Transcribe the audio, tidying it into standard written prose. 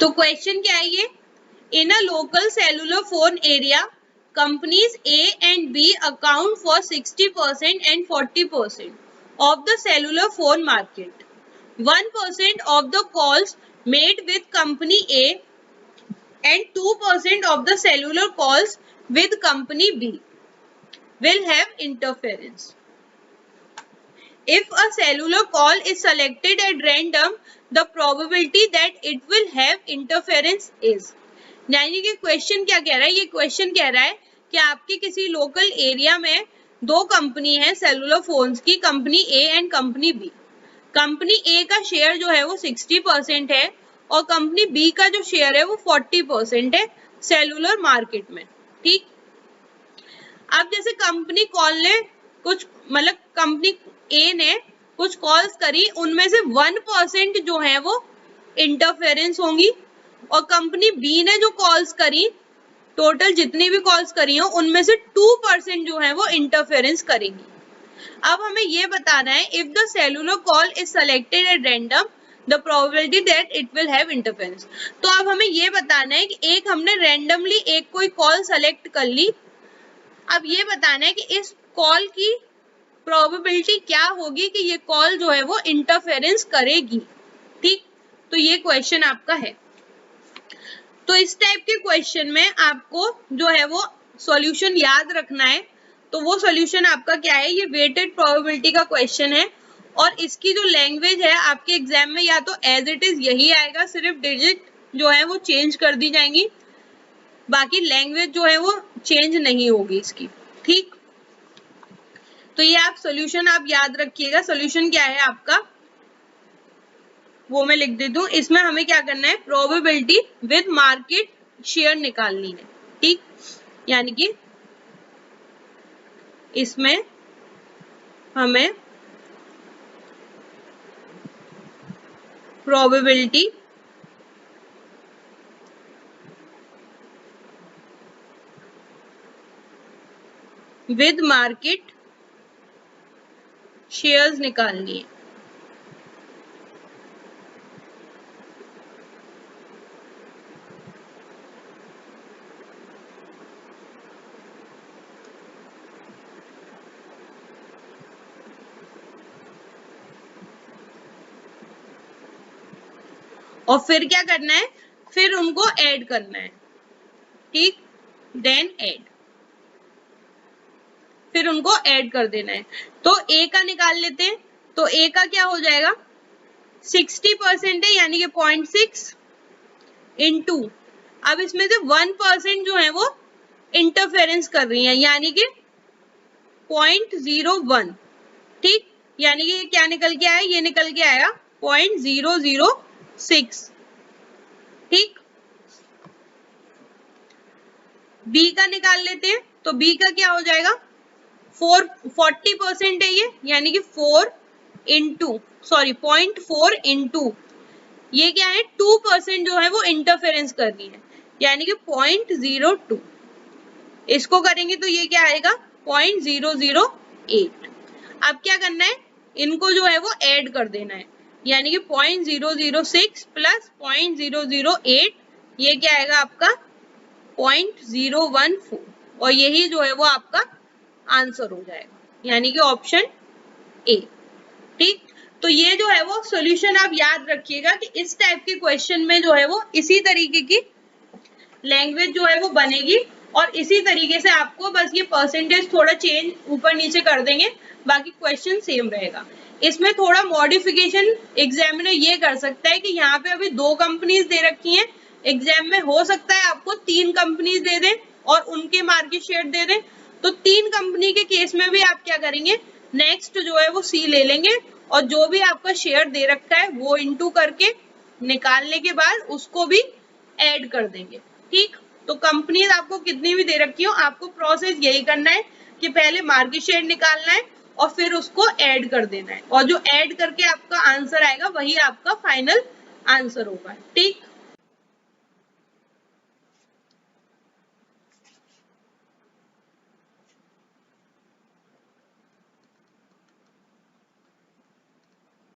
तो क्वेश्चन क्या है ये, in a local cellular phone area companies A and B account for 60% and 40% of the cellular phone market. 1% of the calls made with company A and 2% of the cellular calls with company B will have interference. If a cellular call is selected at random, the probability that it will have interference is. यानी कि question क्या कह रहा है, ये question कह रहा है कि आपके किसी लोकल एरिया में दो कंपनी है सेलुलर फोन्स की, company A and company B. Company A का शेयर जो है वो 60% है और कंपनी बी का जो शेयर है वो 40% है सेलुलर मार्केट में। ठीक, अब जैसे कंपनी कॉल ने कुछ मतलब कंपनी ए ने कुछ कॉल्स करी, उनमें से 1% जो है वो इंटरफेरेंस होंगी और कंपनी बी ने जो कॉल्स करी, टोटल जितनी भी कॉल्स करी हो उनमें से 2% जो है वो इंटरफेरेंस करेंगी। अब हमें ये बताना है if the cellular call is selected at random the probability that it will have interference. तो अब हमें ये बताना है कि एक हमने रैंडमली एक कोई कॉल सेलेक्ट कर ली, अब ये बताना है कि इस कॉल की प्रोबेबिलिटी क्या होगी कि ये कॉल जो है वो इंटरफेरेंस करेगी। ठीक, तो ये क्वेश्चन आपका है। तो इस टाइप के क्वेश्चन में आपको जो है वो सॉल्यूशन याद रखना है। तो वो सॉल्यूशन आपका क्या है, ये वेटेड प्रोबेबिलिटी का क्वेश्चन है और इसकी जो लैंग्वेज है आपके एग्जाम में या तो एज इट इज यही आएगा, सिर्फ डिजिट जो है वो चेंज कर दी जाएंगी, बाकी लैंग्वेज जो है वो चेंज नहीं होगी इसकी। ठीक, तो ये आप सॉल्यूशन आप याद रखिएगा। सॉल्यूशन क्या है आपका वो मैं लिख देती हूँ। इसमें हमें क्या करना है, प्रोबेबिलिटी विद मार्केट शेयर निकालनी है। ठीक, यानी कि इसमें हमें प्रोबेबिलिटी विद मार्केट शेयर्स निकालनी है। और फिर क्या करना है, फिर उनको ऐड करना है। ठीक, देन ऐड, फिर उनको ऐड कर देना है। तो ए का निकाल लेते हैं। तो ए का क्या हो जाएगा, 60% है यानी कि 0.6 इंटू, अब इसमें से 1% जो है वो इंटरफेरेंस कर रही है यानी कि 0.01। ठीक, यानी कि ये क्या निकल के आया, ये निकल के आया 0.006। ठीक, बी का निकाल लेते हैं। तो बी का क्या हो जाएगा, 40% है ये यानी कि 0.4 इंटू ये क्या है 2% जो है वो इंटरफेरेंस कर रही है यानी कि 0.02। इसको करेंगे तो ये क्या आएगा 0.008। अब क्या करना है, इनको जो है वो ऐड कर देना है यानी कि 0.006 प्लस 0.008 ये क्या आएगा आपका 0.014 और यही जो है वो आपका आंसर हो जाएगा यानी कि ऑप्शन ए। ठीक, तो ये जो है वो सॉल्यूशन आप याद रखिएगा कि इस टाइप के क्वेश्चन में जो है वो इसी तरीके की लैंग्वेज जो है वो बनेगी और इसी तरीके से आपको बस ये परसेंटेज थोड़ा चेंज ऊपर नीचे कर देंगे, बाकी क्वेश्चन सेम रहेगा। इसमें थोड़ा मॉडिफिकेशन एग्जामिनर ये कर सकता है कि यहाँ पे अभी 2 कंपनीज दे रखी हैं, एग्जाम में हो सकता है आपको 3 कंपनीज दे दें और उनके मार्केट शेयर दे दें। तो 3 कंपनी के केस में भी आप क्या करेंगे, नेक्स्ट जो है वो सी ले लेंगे और जो भी आपका शेयर दे रखा है वो इनटू करके निकालने के बाद उसको भी ऐड कर देंगे। ठीक, तो कंपनीज आपको कितनी भी दे रखी हो आपको प्रोसेस यही करना है कि पहले मार्केट शेयर निकालना है और फिर उसको ऐड कर देना है और जो ऐड करके आपका आंसर आएगा वही आपका फाइनल आंसर होगा। ठीक।